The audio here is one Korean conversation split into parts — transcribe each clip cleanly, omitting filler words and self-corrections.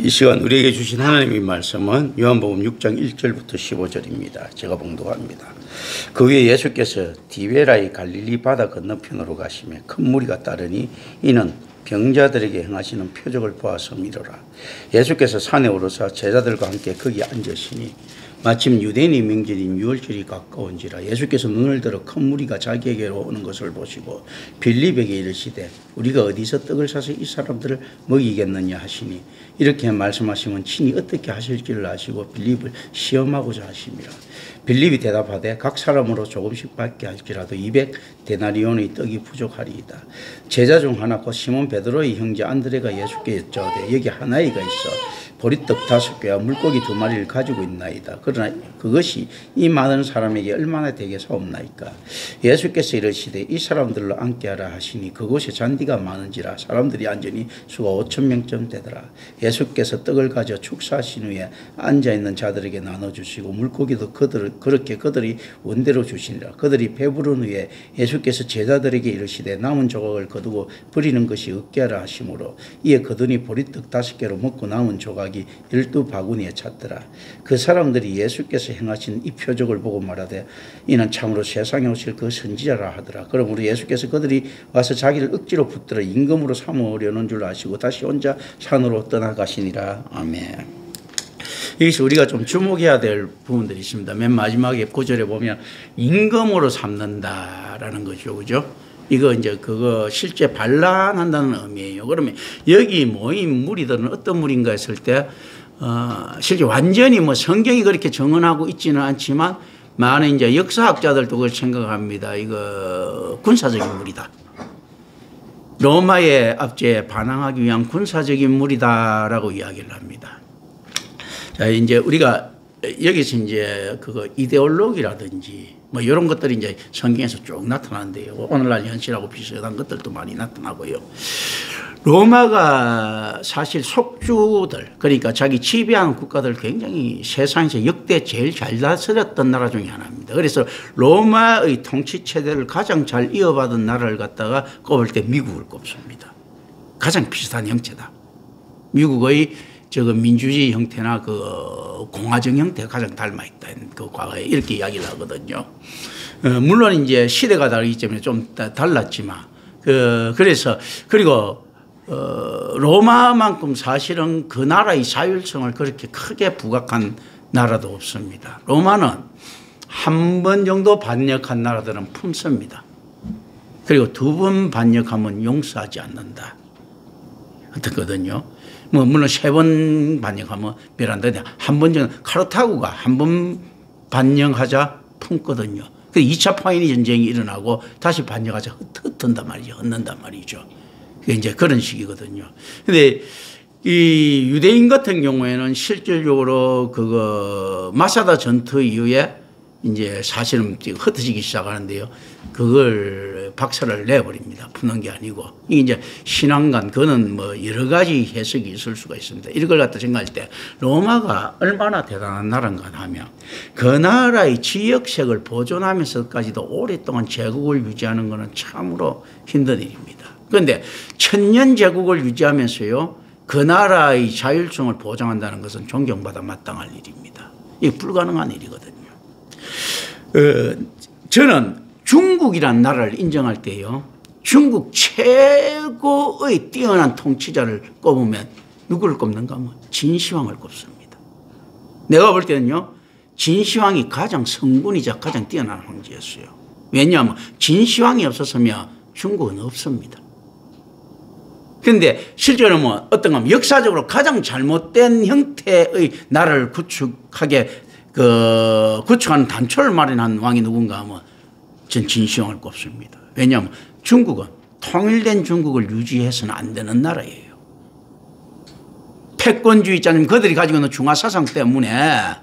이 시간 우리에게 주신 하나님의 말씀은 요한복음 6장 1절부터 15절입니다. 제가 봉독합니다. 그 위에 예수께서 디베라의 갈릴리 바다 건너편으로 가시며 큰 무리가 따르니 이는 병자들에게 행하시는 표적을 보아서 미루라. 예수께서 산에 오르사 제자들과 함께 거기 앉으시니 마침 유대인의 명절인 유월절이 가까운지라. 예수께서 눈을 들어 큰 무리가 자기에게로 오는 것을 보시고 빌립에게 이르시되 우리가 어디서 떡을 사서 이 사람들을 먹이겠느냐 하시니 이렇게 말씀하시면 친히 어떻게 하실 줄 아시고 빌립을 시험하고자 하심이라. 빌립이 대답하되 각 사람으로 조금씩 받게 할지라도 200데나리온의 떡이 부족하리이다. 제자 중 하나 곧 시몬 베드로의 형제 안드레가 예수께 여짜오되 여기 하나이가 있어 보리떡 5개와 물고기 2마리를 가지고 있나이다. 그러나 그것이 이 많은 사람에게 얼마나 되겠사옵나이까. 예수께서 이르시되 이 사람들로 앉게 하라 하시니 그곳에 잔디가 많은지라 사람들이 앉으니 수가 5,000명쯤 되더라. 예수께서 떡을 가져 축사하신 후에 앉아있는 자들에게 나눠주시고 물고기도 그렇게 그들이 원대로 주시니라. 그들이 배부른 후에 예수께서 제자들에게 이르시되 남은 조각을 거두고 버리는 것이 없게 하라 하시므로 이에 거두니 보리떡 5개로 먹고 남은 조각이 12바구니에 찼더라. 그 사람들이 예수께서 행하신 이 표적을 보고 말하되 이는 참으로 세상에 오실 그 선지자라 하더라. 그러므로 예수께서 그들이 와서 자기를 억지로 붙들어 임금으로 삼으려는 줄 아시고 다시 혼자 산으로 떠나가시니라. 아멘. 여기서 우리가 좀 주목해야 될 부분들이 있습니다. 맨 마지막에 9절에 보면 임금으로 삼는다라는 거죠. 그죠? 이거 이제 그거 실제 반란한다는 의미예요. 그러면 여기 모인 무리들은 어떤 무리인가 했을 때, 실제 완전히 뭐 성경이 그렇게 정언하고 있지는 않지만 많은 이제 역사학자들도 그걸 생각합니다. 이거 군사적인 무리다. 로마의 압제에 반항하기 위한 군사적인 무리다라고 이야기를 합니다. 자, 이제 우리가 여기서 이제 그거 이데올로기라든지 뭐 이런 것들이 이제 성경에서 쭉 나타나는데요. 오늘날 현실하고 비슷한 것들도 많이 나타나고요. 로마가 사실 속주들, 그러니까 자기 지배하는 국가들 굉장히 세상에서 역대 제일 잘 다스렸던 나라 중에 하나입니다. 그래서 로마의 통치 체제를 가장 잘 이어받은 나라를 갖다가 꼽을 때 미국을 꼽습니다. 가장 비슷한 형태다. 미국의 저거 민주주의 형태나 그 공화정 형태가 가장 닮아있다. 그 과거에 이렇게 이야기를 하거든요. 물론 이제 시대가 다르기 때문에 좀 달랐지만, 그래서, 그리고, 로마만큼 사실은 그 나라의 자율성을 그렇게 크게 부각한 나라도 없습니다. 로마는 한 번 정도 반역한 나라들은 품습니다. 그리고 2번 반역하면 용서하지 않는다. 어떻거든요. 뭐 물론 3번 반역하면 별한데 한 번 정도 카르타고가 한 번 반역하자 품거든요. 그 2차 파이니 전쟁이 일어나고 다시 반역하자 흩는단 말이죠. 흩는단 말이죠. 그게 이제 그런 식이거든요. 근데 이 유대인 같은 경우에는 실질적으로 그거 마사다 전투 이후에 이제 사실은 흩어지기 시작하는데요. 그걸 박살을 내버립니다. 푸는 게 아니고. 이게 이제 신앙관, 그거는 뭐 여러 가지 해석이 있을 수가 있습니다. 이걸 갖다 생각할 때 로마가 얼마나 대단한 나라인가 하면 그 나라의 지역색을 보존하면서까지도 오랫동안 제국을 유지하는 것은 참으로 힘든 일입니다. 그런데 1000년 제국을 유지하면서요, 그 나라의 자율성을 보장한다는 것은 존경받아 마땅할 일입니다. 이게 불가능한 일이거든요. 저는 중국이란 나라를 인정할 때요, 중국 최고의 뛰어난 통치자를 꼽으면 누구를 꼽는가 하면 진시황을 꼽습니다. 내가 볼 때는요, 진시황이 가장 성군이자 가장 뛰어난 황제였어요. 왜냐하면 진시황이 없었으면 중국은 없습니다. 그런데 실제로 뭐 어떤가 하면 역사적으로 가장 잘못된 형태의 나라를 구축하는 단초를 마련한 왕이 누군가 하면 전 진시황을 꼽습니다. 왜냐하면 중국은 통일된 중국을 유지해서는 안 되는 나라예요. 패권주의자님 그들이 가지고 있는 중화사상 때문에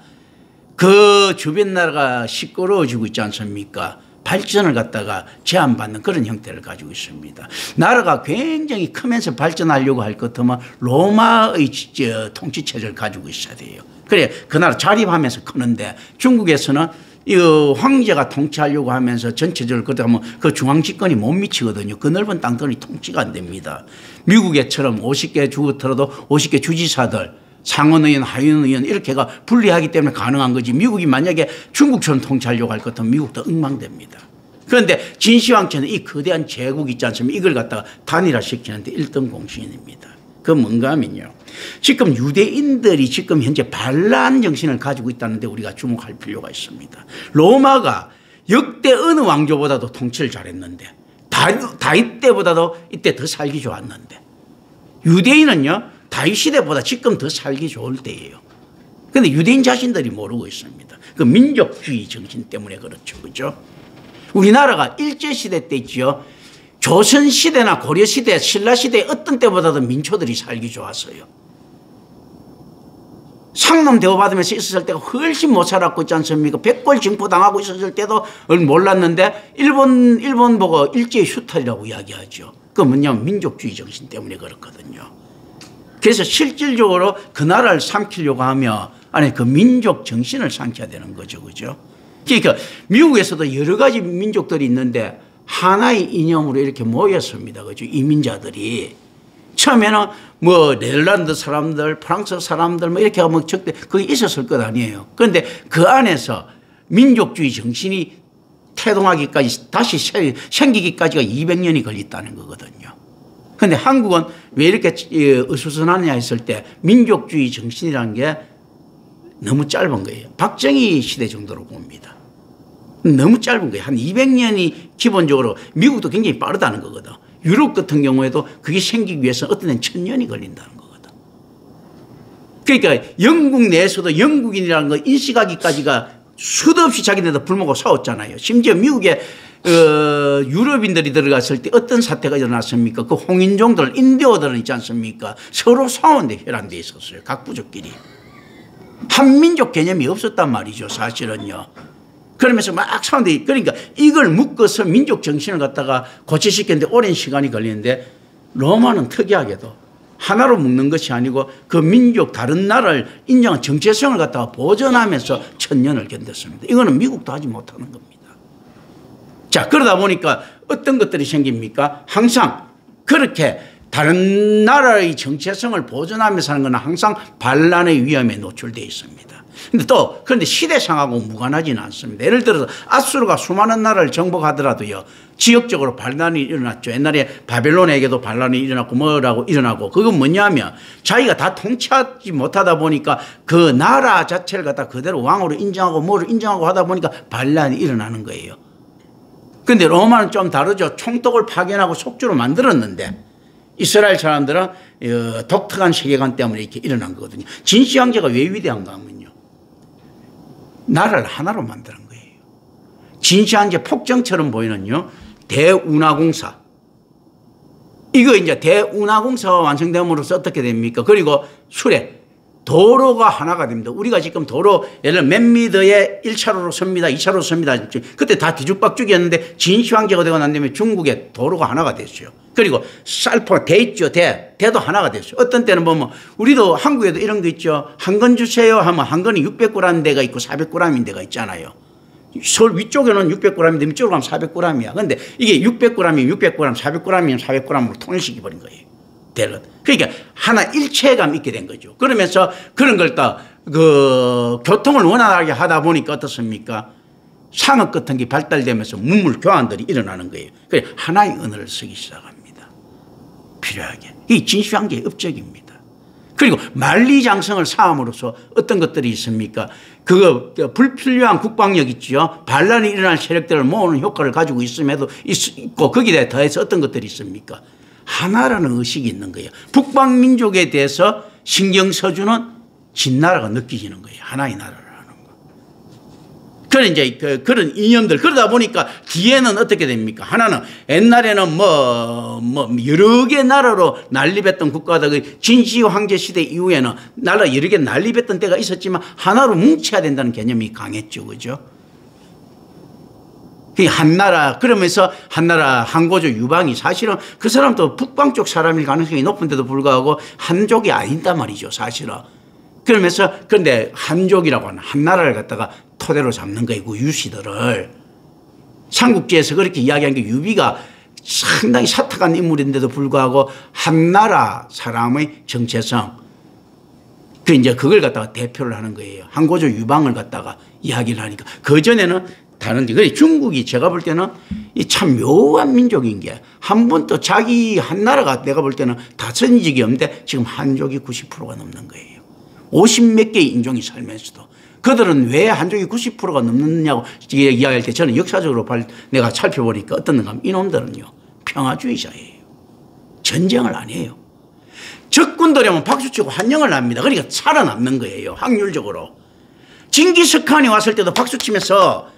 그 주변 나라가 시끄러워지고 있지 않습니까? 발전을 갖다가 제한받는 그런 형태를 가지고 있습니다. 나라가 굉장히 크면서 발전하려고 할 것 같으면 로마의 통치체제를 가지고 있어야 돼요. 그래 그 나라 자립하면서 크는데 중국에서는 이 황제가 통치하려고 하면서 전체적으로 그러다 보면 그 중앙집권이 못 미치거든요. 그 넓은 땅들이 통치가 안 됩니다. 미국에처럼 50개 주고 들어도 50개 주지사들 상원의원, 하원의원 이렇게가 분리하기 때문에 가능한 거지. 미국이 만약에 중국처럼 통치하려고 할 것 같으면 미국도 엉망됩니다. 그런데 진시황제는 이 거대한 제국 있지 않습니까? 이걸 갖다가 단일화시키는데 1등 공신입니다. 그 뭔가 하면요. 지금 유대인들이 지금 현재 반란 정신을 가지고 있다는데 우리가 주목할 필요가 있습니다. 로마가 역대 어느 왕조보다도 통치를 잘했는데 다윗 때보다도 이때 더 살기 좋았는데 유대인은요. 다윗 시대보다 지금 더 살기 좋을 때예요. 그런데 유대인 자신들이 모르고 있습니다. 그 민족주의 정신 때문에 그렇죠. 그죠? 우리나라가 일제시대 때 있지요. 조선시대나 고려시대, 신라시대 어떤 때보다도 민초들이 살기 좋았어요. 상놈 대우받으면서 있었을 때가 훨씬 못 살았고 있지 않습니까? 백골 징포당하고 있었을 때도 몰랐는데 일본 보고 일제의 수탈이라고 이야기하죠. 그 뭐냐면 민족주의 정신 때문에 그렇거든요. 그래서 실질적으로 그 나라를 삼키려고 하면 아니 그 민족 정신을 삼켜야 되는 거죠. 그죠? 그러니까 미국에서도 여러 가지 민족들이 있는데 하나의 이념으로 이렇게 모였습니다. 그죠? 이민자들이. 처음에는 뭐 네덜란드 사람들, 프랑스 사람들 뭐 이렇게 하면 적대 그게 있었을 것 아니에요. 그런데 그 안에서 민족주의 정신이 태동하기까지 다시 생기기까지가 200년이 걸렸다는 거거든요. 그런데 한국은 왜 이렇게 어수선하냐 했을 때 민족주의 정신이라는 게 너무 짧은 거예요. 박정희 시대 정도로 봅니다. 너무 짧은 거예요. 한 200년이 기본적으로 미국도 굉장히 빠르다는 거거든. 유럽 같은 경우에도 그게 생기기 위해서 어떤 데는 1000년이 걸린다는 거거든. 그러니까 영국 내에서도 영국인이라는 거 인식하기까지가 수도 없이 자기네들 불먹고 싸웠잖아요. 심지어 미국에 유럽인들이 들어갔을 때 어떤 사태가 일어났습니까? 그 홍인종들, 인디오들은 있지 않습니까? 서로 싸우는데 혈안돼 있었어요. 각 부족끼리. 한민족 개념이 없었단 말이죠. 사실은요. 그러면서 막 싸우는데 그러니까 이걸 묶어서 민족 정신을 갖다가 고치시켰는데 오랜 시간이 걸리는데 로마는 특이하게도 하나로 묶는 것이 아니고 그 민족 다른 나라를 인정한 정체성을 갖다가 보존하면서 1000년을 견뎠습니다. 이거는 미국도 하지 못하는 겁니다. 자, 그러다 보니까 어떤 것들이 생깁니까? 항상 그렇게 다른 나라의 정체성을 보존하면서 하는 것은 항상 반란의 위험에 노출되어 있습니다. 그런데 시대상하고 무관하지는 않습니다. 예를 들어서 아수르가 수많은 나라를 정복하더라도요. 지역적으로 반란이 일어났죠. 옛날에 바벨론에게도 반란이 일어났고 뭐라고 일어나고 그건 뭐냐면 자기가 다 통치하지 못하다 보니까 그 나라 자체를 갖다 그대로 왕으로 인정하고 뭐를 인정하고 하다 보니까 반란이 일어나는 거예요. 그런데 로마는 좀 다르죠. 총독을 파견하고 속주로 만들었는데 이스라엘 사람들은 독특한 세계관 때문에 이렇게 일어난 거거든요. 진시황제가 왜 위대한가 하면요. 나라를 하나로 만드는 거예요. 진시황제 폭정처럼 보이는요. 대운하공사. 이거 이제 대운하공사가 완성됨으로써 어떻게 됩니까? 그리고 수레. 도로가 하나가 됩니다. 우리가 지금 도로 예를 들어 몇 미터에 1차로로 섭니다. 2차로로 섭니다. 그때 다 뒤죽박죽이었는데 진시황제가 되고 난 다음에 중국의 도로가 하나가 됐어요. 그리고 쌀포 대 있죠. 대도 하나가 됐어요. 어떤 때는 보면 우리도 한국에도 이런 거 있죠. 한 건 주세요 하면 한 건이 600g 데가 있고 400g인 데가 있잖아요. 서울 위쪽에는 600g인데 밑쪽으로 가면 400g이야. 그런데 이게 600g이면 600g, 400g이면 400g으로 통일시켜버린 거예요. 대를. 그러니까 하나 일체감 있게 된 거죠. 그러면서 그런 걸 다 교통을 원활하게 하다 보니까 어떻습니까? 상업 같은 게 발달되면서 문물 교환들이 일어나는 거예요. 그래서 하나의 언어를 쓰기 시작합니다. 필요하게. 이 진시황제의 업적입니다. 그리고 만리장성을 쌓음으로써 어떤 것들이 있습니까? 그거 불필요한 국방력 있죠. 반란이 일어날 세력들을 모으는 효과를 가지고 있음에도 있고 거기에 더해서 어떤 것들이 있습니까? 하나라는 의식이 있는 거예요. 북방민족에 대해서 신경 써주는 진나라가 느껴지는 거예요. 하나의 나라라는 거. 그런 이제 그런 이념들 그러다 보니까 뒤에는 어떻게 됩니까? 하나는 옛날에는 여러 개 나라로 난립했던 국가들 진시 황제 시대 이후에는 나라 여러 개 난립했던 때가 있었지만 하나로 뭉쳐야 된다는 개념이 강했죠, 그죠? 한나라 그러면서 한나라 한고조 유방이 사실은 그 사람도 북방 쪽 사람일 가능성이 높은데도 불구하고 한족이 아닌단 말이죠, 사실은. 그러면서 그런데 한족이라고 하는 한나라를 갖다가 토대로 잡는 거예요, 그 유씨들을. 삼국지에서 그렇게 이야기한 게 유비가 상당히 사탁한 인물인데도 불구하고 한나라 사람의 정체성 그 이제 그걸 갖다가 대표를 하는 거예요. 항고조 유방을 갖다가 이야기를 하니까. 그전에는 다른데. 그래 중국이 제가 볼 때는 이 참 묘한 민족인 게 한 번도 자기 한 나라가 내가 볼 때는 다친 적이 없는데 지금 한족이 90%가 넘는 거예요. 50몇 개의 인종이 살면서도. 그들은 왜 한족이 90%가 넘느냐고 이야기할 때 저는 역사적으로 내가 살펴보니까 어떻는가 하면 이놈들은요. 평화주의자예요. 전쟁을 안 해요. 적군들이 오면 박수치고 환영을 합니다. 그러니까 살아남는 거예요. 확률적으로. 징기스칸이 왔을 때도 박수치면서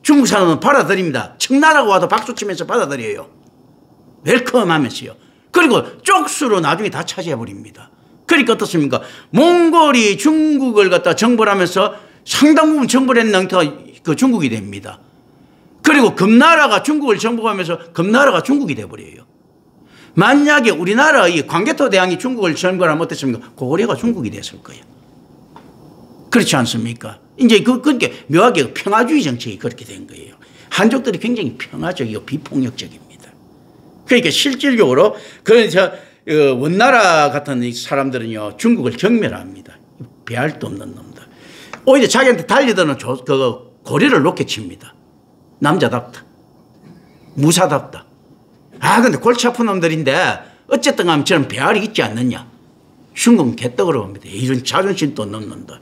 중국 사람은 받아들입니다. 청나라가 와도 박수치면서 받아들여요. 웰컴 하면서요. 그리고 쪽수로 나중에 다 차지해버립니다. 그러니까 어떻습니까? 몽골이 중국을 갖다 정벌 하면서 상당 부분 정벌한 상태가 그 중국이 됩니다. 그리고 금나라가 중국을 정복하면서 금나라가 중국이 돼버려요. 만약에 우리나라의 광개토 대왕이 중국을 정벌하면 어땠습니까? 고구려가 중국이 됐을 거예요. 그렇지 않습니까? 이제 그렇게 묘하게 평화주의 정책이 그렇게 된 거예요. 한족들이 굉장히 평화적이고 비폭력적입니다. 그러니까 실질적으로 그래서 원나라 같은 사람들은요 중국을 경멸합니다. 배알도 없는 놈들. 오히려 자기한테 달려드는 고리를 높게 칩니다. 남자답다. 무사답다. 아 근데 골치 아픈 놈들인데 어쨌든 가면 저는 배알이 있지 않느냐. 중국은 개떡으로 봅니다. 이런 자존심도 없는 놈들.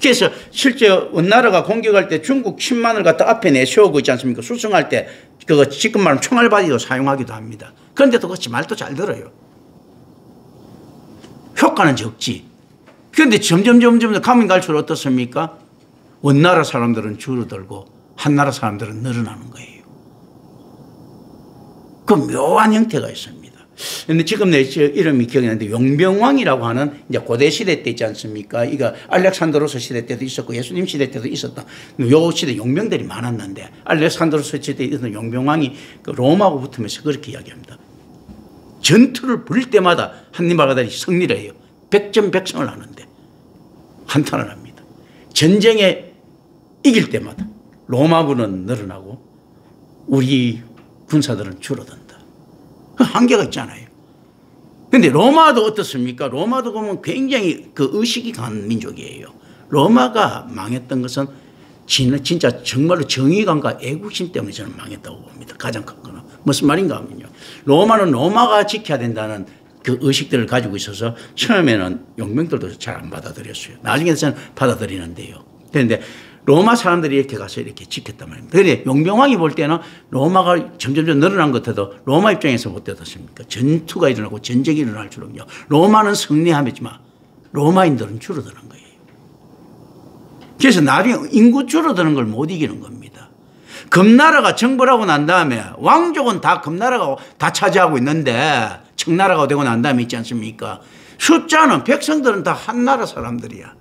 그래서 실제 원나라가 공격할 때 중국 침만을 갖다 앞에 내세우고 있지 않습니까? 수송할 때 그거 지금 말하면 총알바디도 사용하기도 합니다. 그런데도 그렇지 말도 잘 들어요. 효과는 적지. 그런데 점점 가면 갈수록 어떻습니까? 원나라 사람들은 줄어들고 한나라 사람들은 늘어나는 거예요. 그 묘한 형태가 있습니다. 근데 지금 내 이름이 기억이 나는데 용병왕이라고 하는 이제 고대 시대 때 있지 않습니까? 이거 알렉산드로스 시대 때도 있었고 예수님 시대 때도 있었다. 요 시대 용병들이 많았는데 알렉산드로스 시대 때 있었던 용병왕이 그 로마하고 붙으면서 그렇게 이야기합니다. 전투를 벌일 때마다 한니발가다리 승리를 해요. 백전백승을 하는데 한탄을 합니다. 전쟁에 이길 때마다 로마군은 늘어나고 우리 군사들은 줄어든다. 한계가 있잖아요. 그런데 로마도 어떻습니까? 로마도 보면 굉장히 그 의식이 강한 민족이에요. 로마가 망했던 것은 진짜 정말로 정의감과 애국심 때문에 저는 망했다고 봅니다. 가장 큰 거는. 무슨 말인가 하면요. 로마는 로마가 지켜야 된다는 그 의식들을 가지고 있어서 처음에는 용병들도 잘 안 받아들였어요. 나중에 저는 받아들이는데요. 그런데 로마 사람들이 이렇게 가서 이렇게 지켰단 말입니다. 그런데 용병왕이 볼 때는 로마가 점점 늘어난 것 같아도 로마 입장에서 못 어떻습니까? 전투가 일어나고 전쟁이 일어날수록요. 로마는 승리하지만 로마인들은 줄어드는 거예요. 그래서 나중에 인구 줄어드는 걸 못 이기는 겁니다. 금나라가 정벌하고 난 다음에 왕족은 다 금나라가 다 차지하고 있는데 청나라가 되고 난 다음에 있지 않습니까? 숫자는 백성들은 다 한나라 사람들이야.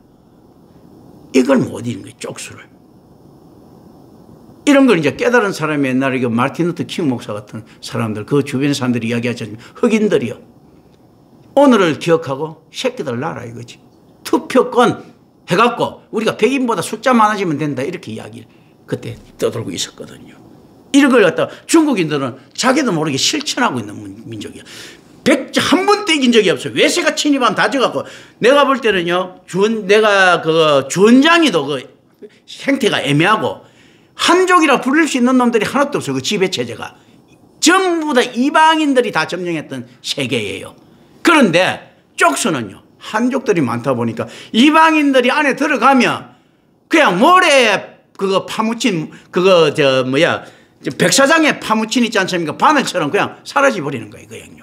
이걸 못 이기는 거예요. 쪽수를. 이런 걸 이제 깨달은 사람이 옛날에 그 마르틴 루터 킹 목사 같은 사람들, 그 주변 사람들이 이야기하지 않습니까? 흑인들이요. 오늘을 기억하고 새끼들 낳아라 이거지. 투표권 해갖고 우리가 100인보다 숫자 많아지면 된다 이렇게 이야기를 그때 떠들고 있었거든요. 이런 걸 갖다가 중국인들은 자기도 모르게 실천하고 있는 민족이야. 한 번도 이긴 적이 없어요. 외세가 침입하면 다져갖고 내가 볼 때는요. 내가 그 주원장이도 그 행태가 애매하고 한족이라 부를 수 있는 놈들이 하나도 없어요. 그 지배체제가. 전부 다 이방인들이 다 점령했던 세계예요. 그런데 쪽수는요. 한족들이 많다 보니까 이방인들이 안에 들어가면 그냥 모래에 그거 파묻힌 그거 백사장에 파묻힌 있지 않습니까? 바늘처럼 그냥 사라져 버리는 거예요. 그냥요.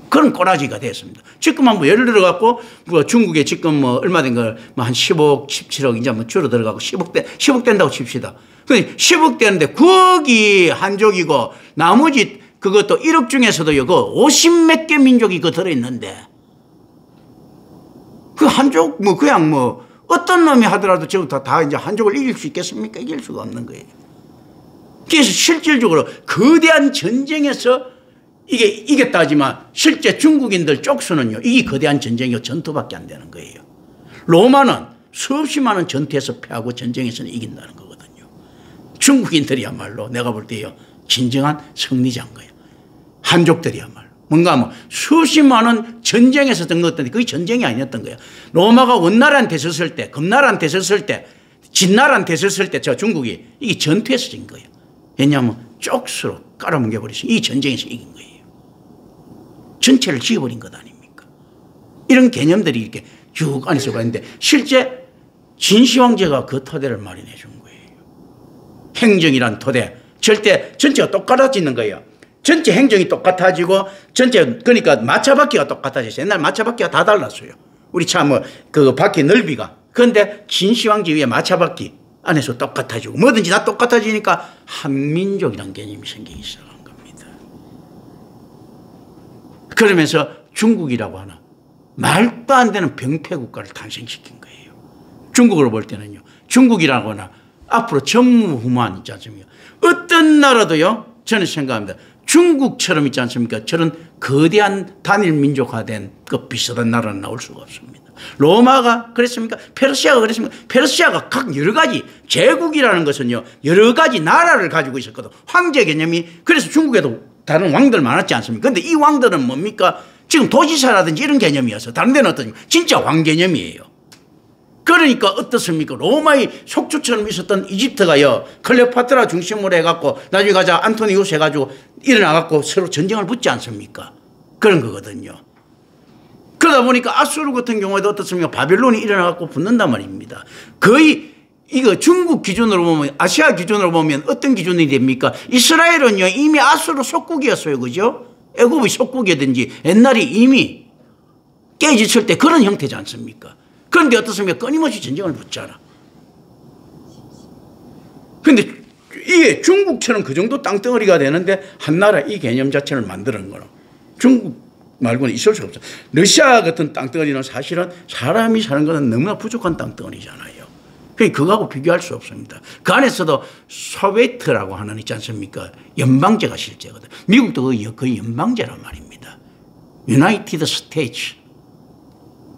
그런 꼬라지가 됐습니다. 지금 한번 예를 들어갖고, 중국에 지금 뭐 얼마 된 걸, 한 10억, 17억, 이제 뭐 줄어들어가고 10억 된다고 칩시다. 10억 되는데, 거기 한족이고, 나머지 그것도 1억 중에서도요, 그 50몇 개 민족이 그 들어있는데, 그 한족, 그냥 어떤 놈이 하더라도 전부 다 이제 한족을 이길 수 있겠습니까? 이길 수가 없는 거예요. 그래서 실질적으로 거대한 전쟁에서 이게 이겼다 하지만 실제 중국인들 쪽수는요. 이게 거대한 전쟁이요. 전투밖에 안 되는 거예요. 로마는 수없이 많은 전투에서 패하고 전쟁에서는 이긴다는 거거든요. 중국인들이야말로 내가 볼 때요. 진정한 승리자인 거예요. 한족들이야말로. 뭔가 뭐 수십만원 전쟁에서 든 것들이 그게 전쟁이 아니었던 거예요. 로마가 원나라한테 섰을 때, 금나라한테 섰을 때, 진나라한테 섰을 때 저 중국이 이게 전투에서 진 거예요. 왜냐하면 쪽수로 깔아뭉개버려서 이 전쟁에서 이긴 거예요. 전체를 지어버린 것 아닙니까? 이런 개념들이 이렇게 쭉 안에서 가는데 실제 진시황제가 그 토대를 마련해 준 거예요. 행정이란 토대. 절대 전체가 똑같아지는 거예요. 전체 행정이 똑같아지고 전체 그러니까 마차바퀴가 똑같아졌어요. 옛날 마차바퀴가 다 달랐어요. 우리 차 뭐 그 바퀴 넓이가. 그런데 진시황제 위에 마차바퀴 안에서 똑같아지고 뭐든지 다 똑같아지니까 한민족이라는 개념이 생기기 시작한 겁니다. 그러면서 중국이라고 하나 말도 안 되는 병폐국가를 탄생시킨 거예요. 중국으로 볼 때는요. 중국이라고 하나 앞으로 전무후무한 있지 않습니까? 어떤 나라도요. 저는 생각합니다. 중국처럼 있지 않습니까? 저런 거대한 단일 민족화된 그 비슷한 나라는 나올 수가 없습니다. 로마가 그랬습니까? 페르시아가 그랬습니까? 페르시아가 각 여러 가지 제국이라는 것은요. 여러 가지 나라를 가지고 있었거든. 황제 개념이 그래서 중국에도 다른 왕들 많았지 않습니까? 그런데 이 왕들은 뭡니까? 지금 도지사라든지 이런 개념이어서 다른 데는 어떠냐? 진짜 왕 개념이에요. 그러니까 어떻습니까? 로마의 속주처럼 있었던 이집트가요. 클레오파트라 중심으로 해갖고 나중에 가자 안토니우스 해가지고 일어나갖고 서로 전쟁을 붙지 않습니까? 그런 거거든요. 그러다 보니까 아수르 같은 경우에도 어떻습니까? 바벨론이 일어나갖고 붙는단 말입니다. 거의 이거 중국 기준으로 보면 아시아 기준으로 보면 어떤 기준이 됩니까? 이스라엘은요 이미 아수르 속국이었어요. 그죠? 애굽의 속국이든지 옛날에 이미 깨지칠 때 그런 형태지 않습니까? 그런데 어떻습니까? 끊임없이 전쟁을 붙잖아. 그런데 이게 중국처럼 그 정도 땅덩어리가 되는데 한 나라 이 개념 자체를 만드는 거는 중국 말고는 있을 수가 없어. 러시아 같은 땅덩어리는 사실은 사람이 사는 것은 너무나 부족한 땅덩어리잖아요. 그러니까 그거하고 비교할 수 없습니다. 그 안에서도 소비에트라고 하는 있지 않습니까? 연방제가 실제거든. 미국도 거의 연방제란 말입니다. United States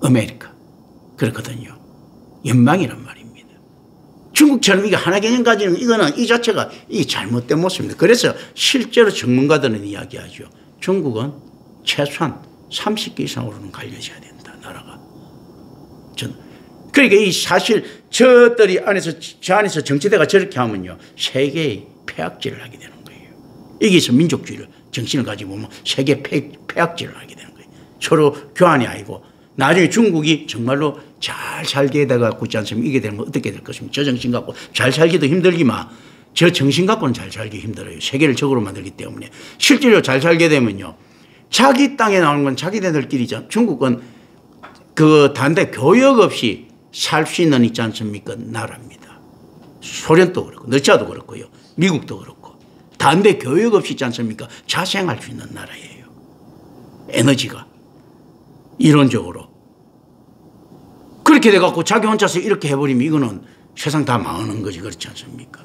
America. 그렇거든요. 연방이란 말입니다. 중국처럼 이게 하나 개념 가지는 이거는 이 자체가 이 잘못된 모습입니다. 그래서 실제로 전문가들은 이야기하죠. 중국은 최소한 30개 이상으로는 갈려져야 된다. 나라가. 그러니까 이 사실 저들이 저 안에서 정치대가 저렇게 하면요. 세계의 폐악질을 하게 되는 거예요. 여기서 민족주의를 정신을 가지고 보면 세계 폐악질을 하게 되는 거예요. 서로 교환이 아니고 나중에 중국이 정말로 잘 살게 돼갖고 있지 않습니까? 이게 되면 어떻게 될 것입니까? 저 정신 갖고 잘 살기도 힘들지만 저 정신 갖고는 잘 살기 힘들어요. 세계를 적으로 만들기 때문에. 실제로 잘 살게 되면요. 자기 땅에 나오는 건 자기네들끼리죠. 중국은 그 단대 교역 없이 살 수 있는 있지 않습니까? 나라입니다. 소련도 그렇고 러시아도 그렇고요. 미국도 그렇고 단대 교역 없이 있지 않습니까? 자생할 수 있는 나라예요. 에너지가. 이론적으로. 그렇게 돼갖고 자기 혼자서 이렇게 해버리면 이거는 세상 다 망하는 거지. 그렇지 않습니까?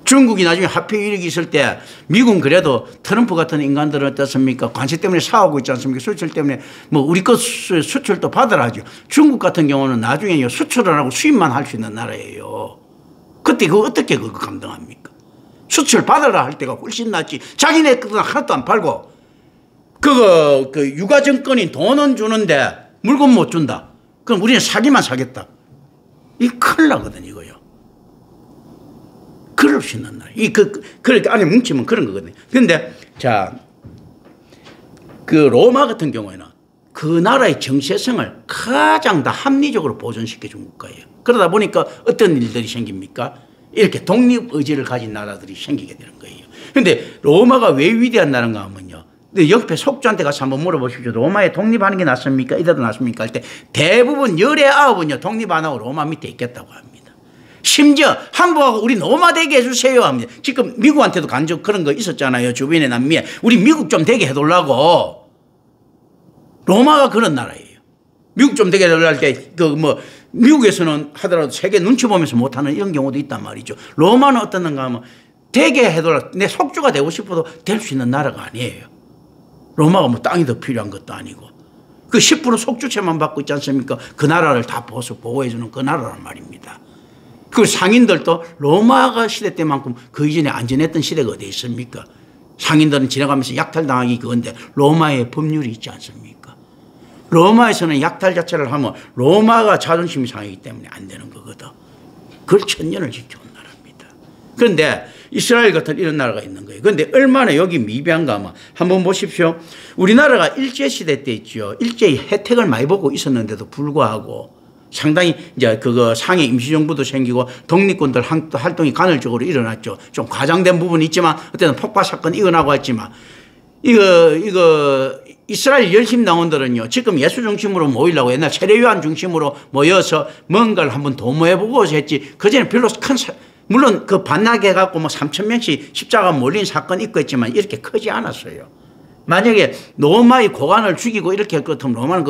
중국이 나중에 하필 일이 있을 때 미국은 그래도 트럼프 같은 인간들은 어떻습니까? 관세 때문에 싸우고 있지 않습니까? 수출 때문에 뭐 우리 것 수출도 받으라 하죠. 중국 같은 경우는 나중에 수출을 하고 수입만 할 수 있는 나라예요. 그때 그거 어떻게 그거 감당합니까? 수출 받으라 할 때가 훨씬 낫지. 자기네 것은 하나도 안 팔고 그 유가 정권이 돈은 주는데 물건 못 준다. 그럼 우리는 사기만 사겠다. 이 큰일 나거든 이거요. 그럴 수 있는 나라. 그렇게 안에 뭉치면 그런 거거든요. 그런데 자, 그 로마 같은 경우에는 그 나라의 정체성을 가장 다 합리적으로 보존시켜 준 국가예요. 그러다 보니까 어떤 일들이 생깁니까? 이렇게 독립 의지를 가진 나라들이 생기게 되는 거예요. 그런데 로마가 왜 위대한 나라인가 하면요. 옆에 속주한테 가서 한번 물어보십시오. 로마에 독립하는 게 낫습니까? 이대로 낫습니까? 할 때 대부분 열의 9은요. 독립 안 하고 로마 밑에 있겠다고 합니다. 심지어 항복하고 우리 로마 되게 해주세요 합니다. 지금 미국한테도 간접 그런 거 있었잖아요. 주변의 남미에. 우리 미국 좀 되게 해달라고. 로마가 그런 나라예요. 미국 좀 되게 해달라고 할 때 미국에서는 하더라도 세계 눈치 보면서 못하는 이런 경우도 있단 말이죠. 로마는 어떻는가 하면 되게 해달라고. 내 속주가 되고 싶어도 될 수 있는 나라가 아니에요. 로마가 뭐 땅이 더 필요한 것도 아니고. 그 10% 속주채만 받고 있지 않습니까? 그 나라를 다 보호해주는 그 나라란 말입니다. 그 상인들도 로마가 시대 때만큼 그 이전에 안전했던 시대가 어디 있습니까? 상인들은 지나가면서 약탈당하기 그건데 로마의 법률이 있지 않습니까? 로마에서는 약탈 자체를 하면 로마가 자존심이 상하기 때문에 안 되는 거거든. 그걸 천년을 지켜온 나라입니다. 그런데 이스라엘 같은 이런 나라가 있는 거예요. 그런데 얼마나 여기 미비한가 하면 한번 보십시오. 우리나라가 일제시대 때 있죠. 일제히 혜택을 많이 보고 있었는데도 불구하고 상당히 이제 그거 상해 임시정부도 생기고 독립군들 활동이 간헐적으로 일어났죠. 좀 과장된 부분이 있지만 어쨌든 폭파 사건 일어나고 했지만 이거 이스라엘 열심당원들은요 지금 예수 중심으로 모이려고 옛날 세례요한 중심으로 모여서 뭔가를 한번 도모해보고 했지 그전에 별로 물론 그 반나게 해갖고 뭐 3,000명씩 십자가 몰린 사건 있고 했지만 이렇게 크지 않았어요. 만약에 로마의 고관을 죽이고 이렇게 할 것 같으면 로마는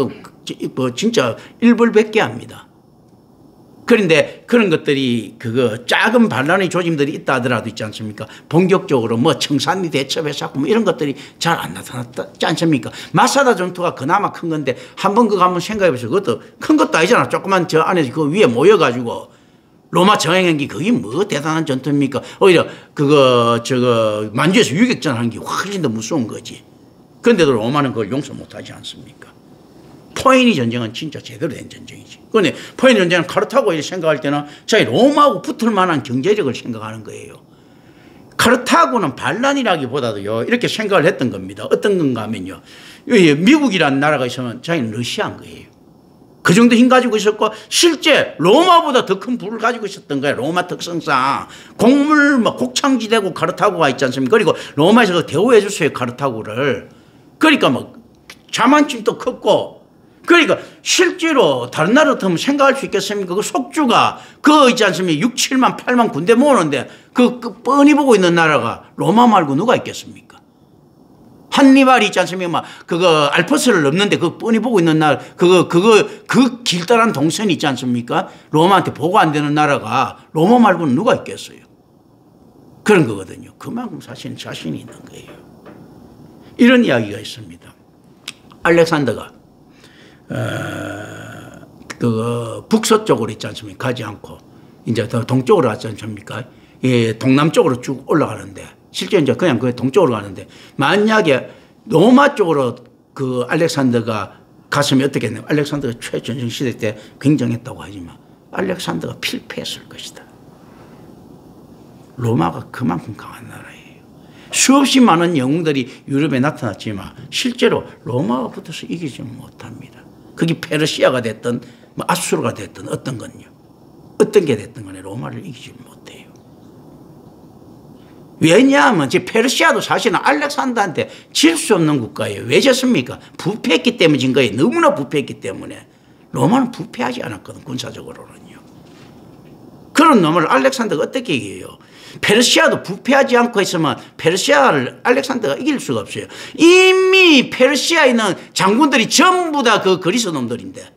진짜 일벌백계 합니다. 그런데 그런 것들이 그거 작은 반란의 조짐들이 있다 하더라도 있지 않습니까? 본격적으로 뭐 청산리 대첩해서 뭐 이런 것들이 잘 안 나타났지 않습니까? 마사다 전투가 그나마 큰 건데 한번 그거 한번 생각해 보세요. 그것도 큰 것도 아니잖아. 조그만 저 안에 그 위에 모여가지고 로마 정행한 게 그게 뭐 대단한 전투입니까? 오히려 만주에서 유격전 하는 게 훨씬 더 무서운 거지. 그런데도 로마는 그걸 용서 못하지 않습니까? 포에니 전쟁은 진짜 제대로 된 전쟁이지. 그런데 포에니 전쟁은 카르타고를 생각할 때는 자기 로마하고 붙을 만한 경제력을 생각하는 거예요. 카르타고는 반란이라기보다도요 이렇게 생각을 했던 겁니다. 어떤 건가 하면요. 미국이라는 나라가 있으면 자기는 러시아인 거예요. 그 정도 힘 가지고 있었고 실제 로마보다 더 큰 부를 가지고 있었던 거예요. 로마 특성상 곡물 곡창지대고 카르타고가 있지 않습니까? 그리고 로마에서 대우해 줬어요 카르타고를. 그러니까 자만심도 컸고 그러니까 실제로 다른 나라 같으면 생각할 수 있겠습니까? 그 속주가 그거 있지 않습니까? 6, 7만, 8만 군대 모으는데 그 뻔히 보고 있는 나라가 로마 말고 누가 있겠습니까? 한니발이 있지 않습니까? 그거 알프스를 넘는데 그 뻔히 보고 있는 나라 그 길다란 동선이 있지 않습니까? 로마한테 보고 안 되는 나라가 로마 말고는 누가 있겠어요? 그런 거거든요. 그만큼 사실은 자신이 있는 거예요. 이런 이야기가 있습니다. 알렉산더가 북서쪽으로 있지 않습니까? 가지 않고 이제 더 동쪽으로 갔지 않습니까? 예, 동남쪽으로 쭉 올라가는데 실제 이제 그냥 그 동쪽으로 가는데 만약에 로마 쪽으로 그 알렉산더가 갔으면 어떻게 했나요? 알렉산더가 최전성 시대 때 굉장했다고 하지만 알렉산더가 필패했을 것이다. 로마가 그만큼 강한 나라예요. 수없이 많은 영웅들이 유럽에 나타났지만 실제로 로마와 붙어서 이기지 못합니다. 그게 페르시아가 됐든 아수르가 됐든 어떤 게 됐든 간에 로마를 이기지 못해요. 왜냐하면 페르시아도 사실은 알렉산더한테 질 수 없는 국가예요. 왜 졌습니까? 부패했기 때문에 진 거예요. 너무나 부패했기 때문에. 로마는 부패하지 않았거든 군사적으로는요. 그런 놈을 알렉산더가 어떻게 이겨요? 페르시아도 부패하지 않고 있으면 페르시아를 알렉산더가 이길 수가 없어요. 이미 페르시아에 있는 장군들이 전부 다 그 그리스 놈들인데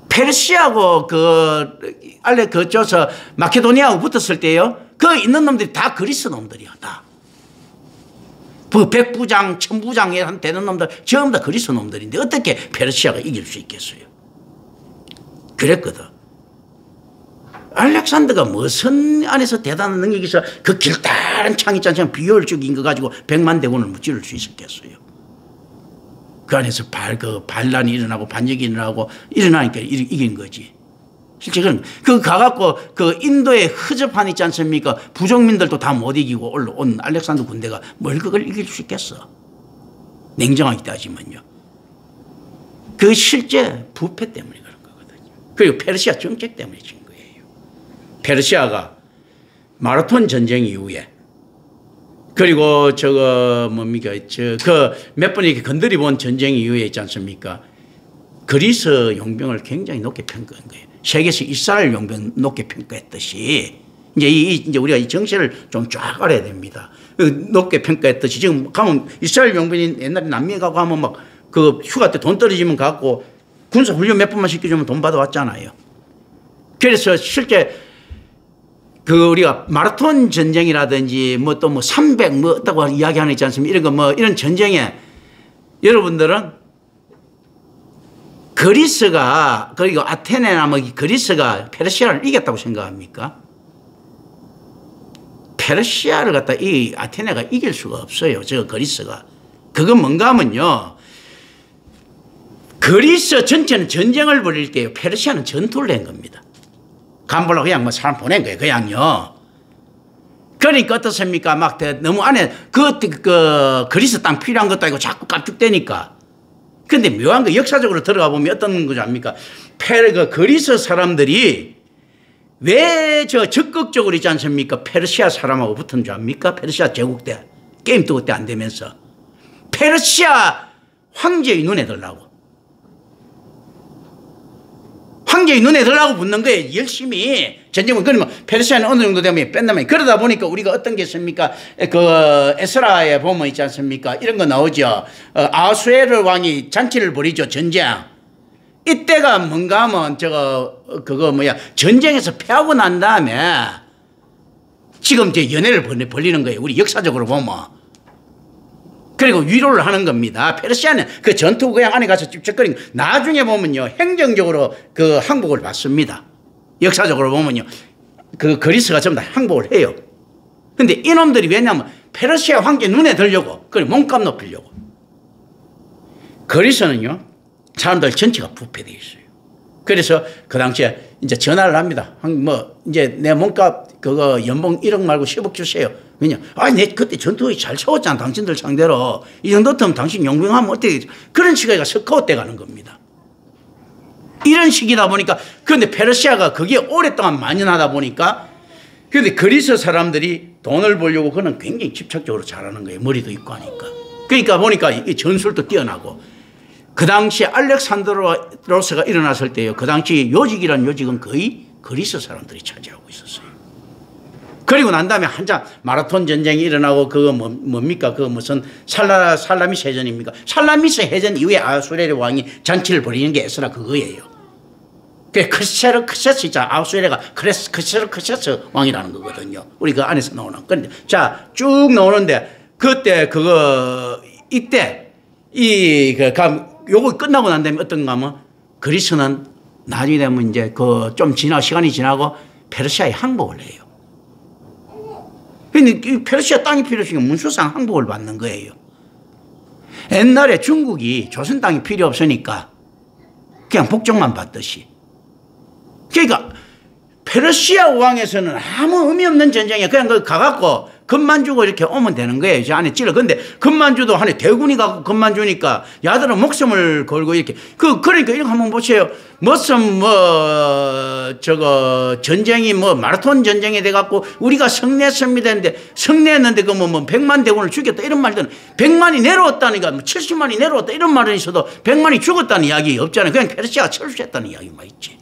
페르시아하고 마케도니아하고 붙었을 때요. 그 있는 놈들이 다 그리스 놈들이야. 다. 백부장, 천부장에 되는 놈들 전부 다 그리스 놈들인데 어떻게 페르시아가 이길 수 있겠어요? 그랬거든. 알렉산더가 무슨 안에서 대단한 능력이 있어 그 길다란 창 있지 않습니까? 비효율적인 거 가지고 100만 대군을 무찌를 수 있었겠어요. 그 안에서 반란이 일어나고 반역이 일어나니까 이긴 거지. 실제 그 가갖고 그 인도의 흐접한 있지 않습니까? 부족민들도 다 못 이기고 온 알렉산더 군대가 뭘 그걸 이길 수 있겠어? 냉정하게 따지면요. 그 실제 부패 때문에 그런 거거든요. 그리고 페르시아 정책 때문에 진 거예요. 페르시아가 마라톤 전쟁 이후에 그리고 몇 번 이렇게 건드리 본 전쟁 이후에 있지 않습니까? 그리스 용병을 굉장히 높게 평가한 거예요. 세계에서 이스라엘 용병 높게 평가했듯이 이제 우리가 이 정세를 좀 쫙 알아야 됩니다. 높게 평가했듯이 지금 가면 이스라엘 용병이 옛날에 남미에 가고 하면 막 그 휴가 때 돈 떨어지면 갖고 군사 훈련 몇 번만 시켜주면 돈 받아왔잖아요. 그래서 실제 우리가 마라톤 전쟁이라든지 300 어다고 이야기하는 있지 않습니까? 이런 거 이런 전쟁에 여러분들은 그리스가 그리고 아테네나 그리스가 페르시아를 이겼다고 생각합니까? 페르시아를 갖다 이 아테네가 이길 수가 없어요. 저 그리스가. 그건 뭔가 하면요. 그리스 전체는 전쟁을 벌일 때요. 페르시아는 전투를 한 겁니다. 간보려고 그냥 뭐 사람 보낸 거예요. 그냥요. 그러니까 어떻습니까? 막 너무 안에 그리스 땅 필요한 것도 아니고 자꾸 깝죽대니까. 근데 묘한 거 역사적으로 들어가 보면 어떤 거죠 압니까? 그리스 사람들이 왜 저 적극적으로 있지 않습니까? 페르시아 사람하고 붙은 줄 압니까? 페르시아 제국 때 게임 뜨고 때 안 되면서 페르시아 황제의 눈에 들라고. 황제의 눈에 들라고 붙는 거예요. 열심히 전쟁을. 그러면 페르시아는 어느 정도 되면 뺀다면 그러다 보니까 우리가 어떤 게 있습니까? 그 에스라에 보면 있지 않습니까? 이런 거 나오죠. 아수에르 왕이 잔치를 벌이죠. 전쟁. 이때가 뭔가 하면 전쟁에서 패하고 난 다음에 지금 이제 연애를 벌리는 거예요. 우리 역사적으로 보면. 그리고 위로를 하는 겁니다. 페르시아는 그 전투 그냥 안에 가서 찝쩍거리는 나중에 보면요. 행정적으로 그 항복을 받습니다. 역사적으로 보면요. 그 그리스가 전부 다 항복을 해요. 근데 이놈들이 왜냐하면 페르시아 황제 눈에 들려고 그리고 몸값 높이려고. 그리스는요. 사람들 전체가 부패되어 있어요. 그래서 그 당시에 이제 전화를 합니다. 이제 내 몸값 그거 연봉 1억 말고 10억 주세요. 왜냐? 내 그때 전투에 잘 싸웠잖아. 당신들 상대로. 이 정도면 당신 용병하면 어떻게. 그런 시기가 스카웃 돼 가는 겁니다. 이런 시기다 보니까. 그런데 페르시아가 그게 오랫동안 만연하다 보니까. 그런데 그리스 사람들이 돈을 벌려고 그는 굉장히 집착적으로 잘하는 거예요. 머리도 있고 하니까. 그러니까 보니까 이 전술도 뛰어나고. 그 당시 알렉산드로스가 일어났을 때요. 그 당시 요직이란 요직은 거의 그리스 사람들이 차지하고 있었어요. 그리고 난 다음에 한참 마라톤 전쟁이 일어나고 그거 뭡니까? 그 무슨 살라미스 해전입니까? 살라미스 해전 이후에 아수에르 왕이 잔치를 벌이는 게 에스라 그거예요. 그 크세르크세스 있잖아. 아수에르가 크세르크세스 왕이라는 거거든요. 우리 그 안에서 나오는. 그런데 자, 쭉 나오는데 그때 이때 요거 끝나고 난 다음에 어떤가 하면 그리스는 나중에 되면 이제 좀 시간이 지나고 페르시아에 항복을 해요. 근데 페르시아 땅이 필요하시니까 문수상 항복을 받는 거예요. 옛날에 중국이 조선 땅이 필요 없으니까 그냥 복종만 받듯이. 그러니까 페르시아 왕에서는 아무 의미 없는 전쟁이야. 그냥 가갖고 금만 주고 이렇게 오면 되는 거예요. 저 안에 찔러. 근데 금만 주도 안에 대군이 가고 금만 주니까 야들은 목숨을 걸고 이렇게. 그러니까 이거 한번 보세요. 무슨 전쟁이 마라톤 전쟁이 돼갖고 우리가 승리했습니다 했는데 승리했는데 100만 대군을 죽였다 이런 말들은 100만이 내려왔다니까 70만이 내려왔다 이런 말은 있어도 100만이 죽었다는 이야기 없잖아요. 그냥 페르시아가 철수했다는 이야기만 있지.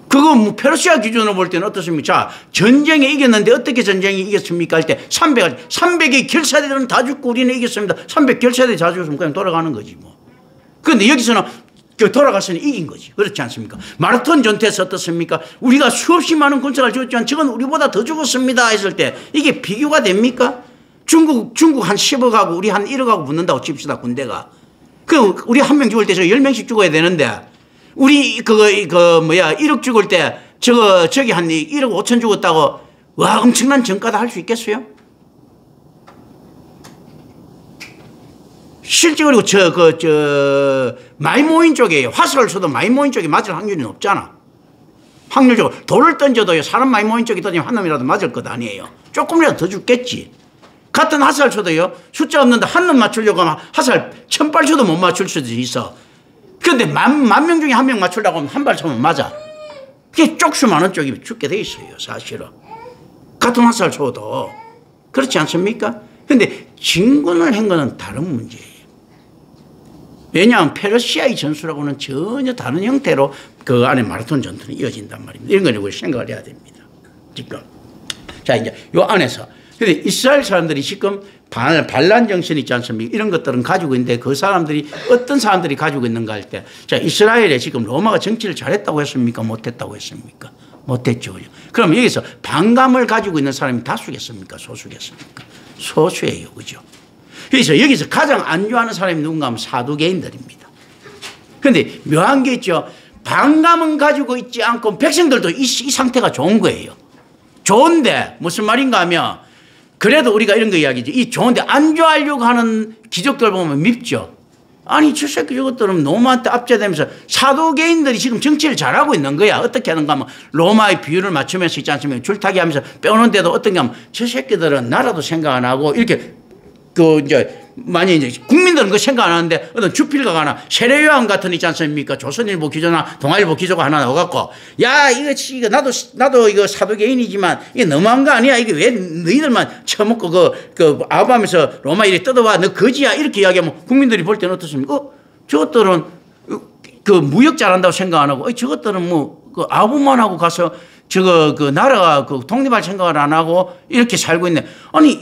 그거 페르시아 기준으로 볼 때는 어떻습니까? 자, 전쟁에 이겼는데 어떻게 전쟁에 이겼습니까? 할 때 300이 결사대들은 다 죽고 우리는 이겼습니다. 300 결사대 다 죽었으면 그냥 돌아가는 거지 뭐. 그런데 여기서는 돌아갔으니 이긴 거지. 그렇지 않습니까? 마라톤 전투에서 어떻습니까? 우리가 수없이 많은 군사를 죽였지만 저건 우리보다 더 죽었습니다 했을 때 이게 비교가 됩니까? 중국 한 10억하고 우리 한 1억하고 붙는다고 칩시다 군대가. 우리 한 명 죽을 때 저 10명씩 죽어야 되는데 우리 1억 죽을 때 저기 한 1억 5천 죽었다고 와 엄청난 전가다 할 수 있겠어요? 실제 그리고 많이 모인 쪽에 화살을 쏘도 많이 모인 쪽에 맞을 확률이 높잖아. 확률적으로 돌을 던져도요 사람 많이 모인 쪽에 던지면 한 놈이라도 맞을 것 아니에요. 조금이라도 더 죽겠지. 같은 화살 쏘도요 숫자 없는데 한 놈 맞추려고 하면 화살 1000발 쏘도 못 맞출 수도 있어. 그런데 만 명 중에 한 명 맞추려고 하면 한 발 쏘면 맞아. 그게 쪽수 많은 쪽이 죽게 돼 있어요 사실은. 같은 화살 쏘도. 그렇지 않습니까? 그런데 진군을 한 거는 다른 문제예요. 왜냐하면 페르시아의 전술하고는 전혀 다른 형태로 그 안에 마라톤 전투는 이어진단 말입니다. 이런 걸 우리 생각을 해야 됩니다. 지금. 자, 이제 요 안에서. 근데 이스라엘 사람들이 지금 반란 정신이 있지 않습니까? 이런 것들은 가지고 있는데 그 사람들이 어떤 사람들이 가지고 있는가 할 때 자, 이스라엘에 지금 로마가 정치를 잘했다고 했습니까? 못했다고 했습니까? 못했죠. 그럼 여기서 반감을 가지고 있는 사람이 다수겠습니까? 소수겠습니까? 소수예요. 그죠? 그래서 여기서 가장 안 좋아하는 사람이 누군가 하면 사두개인들입니다. 그런데 묘한 게 있죠. 반감은 가지고 있지 않고 백성들도 이 상태가 좋은 거예요. 좋은데 무슨 말인가 하면 그래도 우리가 이런 거 이야기지. 이 좋은데 안 좋아하려고 하는 기적들 보면 밉죠. 아니 저 새끼 저것들은 로마한테 압제되면서 사도계인들이 지금 정치를 잘하고 있는 거야. 어떻게 하는가 하면 로마의 비율을 맞추면서 있지 않습니까? 줄타기 하면서 빼오는데도 어떤 게 하면 저 새끼들은 나라도 생각 안 하고 이렇게 이제 많이 이제 국민들은 그 생각 안 하는데 어떤 주필가가 하나 세례요한 같은 있지 않습니까? 조선일보 기조나 동아일보 기조가 하나 나와갖고 야 이거 나도 이거 사도계인이지만 이게 너무한 거 아니야? 이게 왜 너희들만 처먹고 그 아부하면서 로마 일이 뜯어와 너 거지야 이렇게 이야기하면 국민들이 볼 때는 어떻습니까? 저것들은 그 무역 잘한다고 생각 안 하고 저것들은 뭐 그 아부만 하고 가서 저거 그 나라가 그 독립할 생각을 안 하고 이렇게 살고 있네. 아니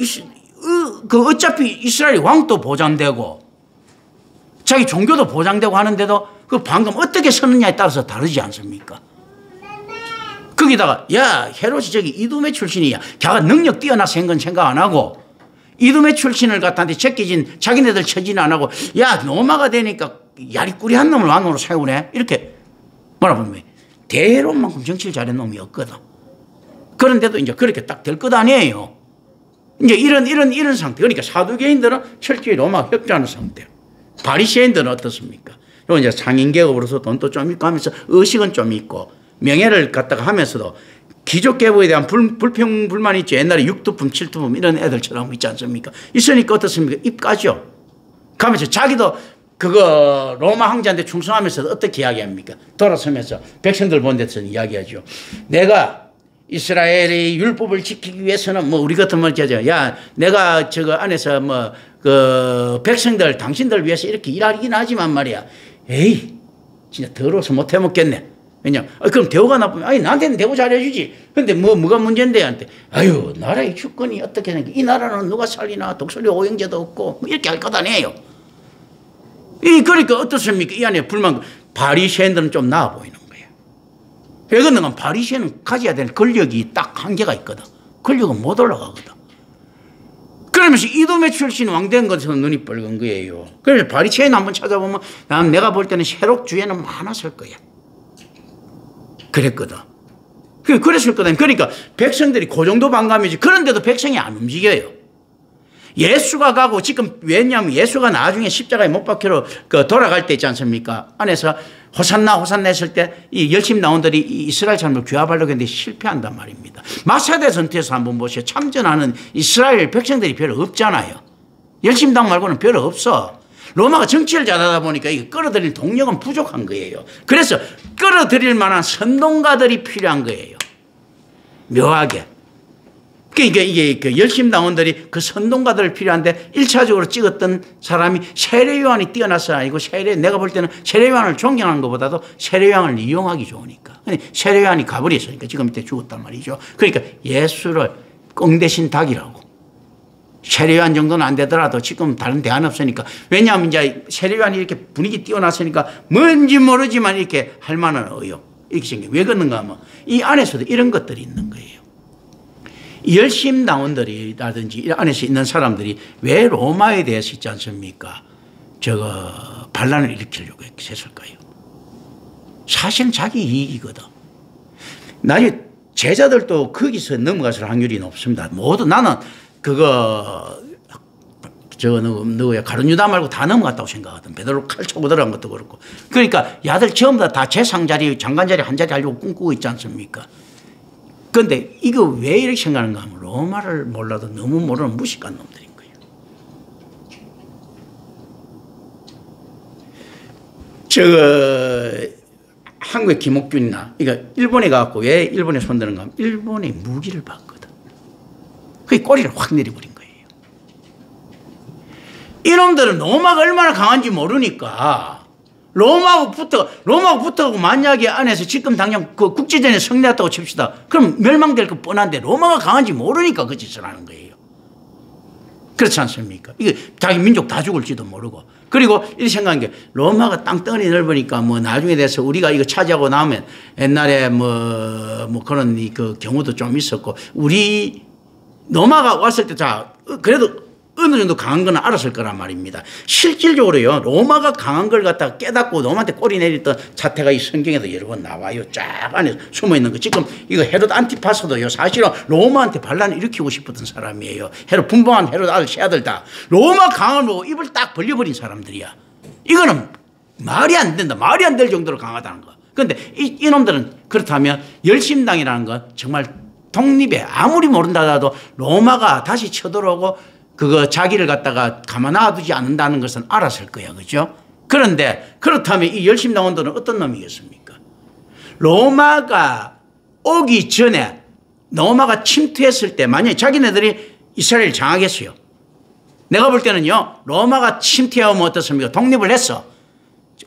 그 어차피 이스라엘 왕도 보장되고 자기 종교도 보장되고 하는데도 그 방금 어떻게 서느냐에 따라서 다르지 않습니까? 거기다가 야 헤롯이 저기 이두메 출신이야. 걔가 능력 뛰어나서 한 건 생각 안 하고 이두메 출신을 갖다한테 제끼진 자기네들 처지는 안 하고 야 로마가 되니까 야리꾸리한 놈을 왕으로 세우네. 이렇게 뭐라보면 대헤롯만큼 정치를 잘한 놈이 없거든. 그런데도 이제 그렇게 딱 될 것 아니에요. 이제 이런 상태. 그러니까 사두개인들은 철저히 로마 협조하는 상태. 바리새인들은 어떻습니까? 요 이제 상인계급으로서 돈도 좀 있고 하면서 의식은 좀 있고 명예를 갖다가 하면서도 귀족계보에 대한 불평불만이 있죠. 옛날에 육두품, 칠두품 이런 애들처럼 있지 않습니까? 있으니까 어떻습니까? 입가죠. 가면서 자기도 그거 로마 황제한테 충성하면서 어떻게 이야기합니까? 돌아서면서 백성들 본 데서 이야기하죠. 내가 이스라엘의 율법을 지키기 위해서는 뭐 우리 같은 말 하죠. 야, 내가 저거 안에서 뭐 그 백성들 당신들 위해서 이렇게 일하긴 하지만 말이야. 에이, 진짜 더러워서 못 해먹겠네. 왜냐? 그럼 대우가 나쁘면 아니 나한테는 대우 잘해주지. 근데 뭐가 문제인데 한테 아유 나라의 주권이 어떻게 되는 이 나라는 누가 살리나 독수리 오영제도 없고 뭐 이렇게 할 것 아니에요. 그러니까 어떻습니까? 이 안에 불만 바리새인들은 좀 나아 보이는. 왜 그런가? 바리새인은 가져야 될 권력이 딱 한계가 있거든. 권력은 못 올라가거든. 그러면서 이두메 출신 왕 된 것은 눈이 뻘건 거예요. 그래서 바리새인 한번 찾아보면 내가 볼 때는 세력주의는 많았을 거야. 그랬거든. 그랬을 거다. 그러니까 백성들이 그 정도 반감이지. 그런데도 백성이 안 움직여요. 예수가 가고 지금 왜냐하면 예수가 나중에 십자가에 못 박혀로 돌아갈 때 있지 않습니까? 안에서 호산나 호산나 했을 때 이 열심당원들이 이스라엘 사람을 규합하려고 했는데 실패한단 말입니다. 마사대 전투에서 한번 보세요. 참전하는 이스라엘 백성들이 별로 없잖아요. 열심당 말고는 별로 없어. 로마가 정치를 잘하다 보니까 이거 끌어들일 동력은 부족한 거예요. 그래서 끌어들일 만한 선동가들이 필요한 거예요. 묘하게. 그러니까 이게 그 열심당원들이 그 선동가들을 필요한데 1차적으로 찍었던 사람이 세례요한이 뛰어나서 아니고 내가 볼 때는 세례요한을 존경하는 것보다도 세례요한을 이용하기 좋으니까. 세례요한이 가버렸으니까 지금 이때 죽었단 말이죠. 그러니까 예수를 꽁대신 닭이라고. 세례요한 정도는 안 되더라도 지금 다른 대안 없으니까. 왜냐하면 이제 세례요한이 이렇게 분위기 뛰어났으니까 뭔지 모르지만 이렇게 할 만한 의욕. 이렇게 생겨. 왜 그런가 하면 이 안에서도 이런 것들이 있는 거예요. 열심당원들이라든지 이 안에서 있는 사람들이 왜 로마에 대해서 있지 않습니까? 반란을 일으키려고 했을까요? 사실은 자기 이익이거든. 나중에 제자들도 거기서 넘어갈 확률이 높습니다. 모두 나는 누구야 가룟유다 말고 다 넘어갔다고 생각하거든. 베드로 칼 차고 들어간 것도 그렇고. 그러니까 야들 전부 다 재상 자리, 장관 자리 한 자리 하려고 꿈꾸고 있지 않습니까? 그런데 이거 왜 이렇게 생각하는가 하면 로마를 몰라도 너무 모르는 무식한 놈들인 거예요. 한국의 김옥균이나 그러니까 일본에 가고 왜 일본에 손드는가 하면 일본의 무기를 봤거든. 그게 꼬리를 확 내려버린 거예요. 이놈들은 로마가 얼마나 강한지 모르니까 로마하고 붙어가고 만약에 안에서 지금 당장 그 국제전에 승리했다고 칩시다. 그럼 멸망될 거 뻔한데 로마가 강한지 모르니까 그 짓을 하는 거예요. 그렇지 않습니까? 이게 자기 민족 다 죽을지도 모르고. 그리고 이렇게 생각한 게 로마가 땅덩어리 넓으니까 뭐 나중에 돼서 우리가 이거 차지하고 나면 옛날에 뭐 그런 그 경우도 좀 있었고 우리 로마가 왔을 때 자 그래도 어느 정도 강한 건 알았을 거란 말입니다. 실질적으로요, 로마가 강한 걸 갖다가 깨닫고 로마한테 꼬리 내렸던 사태가 이 성경에도 여러 번 나와요. 쫙 안에 숨어 있는 거. 지금 이거 헤롯 안티파서도요, 사실은 로마한테 반란을 일으키고 싶었던 사람이에요. 헤롯, 분봉한 헤롯 아들, 새아들 다. 로마 강을 보고 입을 딱 벌려버린 사람들이야. 이거는 말이 안 된다. 말이 안 될 정도로 강하다는 거. 그런데 이놈들은 그렇다면 열심당이라는 건 정말 독립에 아무리 모른다 하더라도 로마가 다시 쳐들어오고 그거 자기를 갖다가 가만 놔두지 않는다는 것은 알았을 거야. 그죠? 그런데 그렇다면 이 열심당원들은 어떤 놈이겠습니까? 로마가 오기 전에 로마가 침투했을 때 만약에 자기네들이 이스라엘을 장악했어요. 내가 볼 때는요, 로마가 침투하면 어떻습니까? 독립을 했어.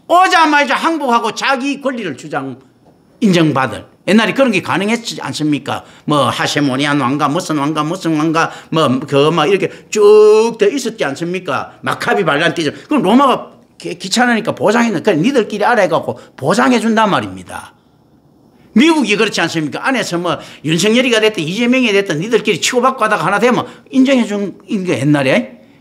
오자마자 항복하고 자기 권리를 인정받을. 옛날에 그런 게 가능했지 않습니까? 뭐 하세모니안 왕가, 무슨 왕가, 뭐 이렇게 쭉 돼 있었지 않습니까? 마카비 반란 때죠. 그럼 로마가 귀찮으니까 보상했는, 그래 니들끼리 알아해갖고 보상해준단 말입니다. 미국이 그렇지 않습니까? 안에서 뭐 윤석열이가 됐든 이재명이 됐든 니들끼리 치고받고 하다가 하나 되면 인정해준 게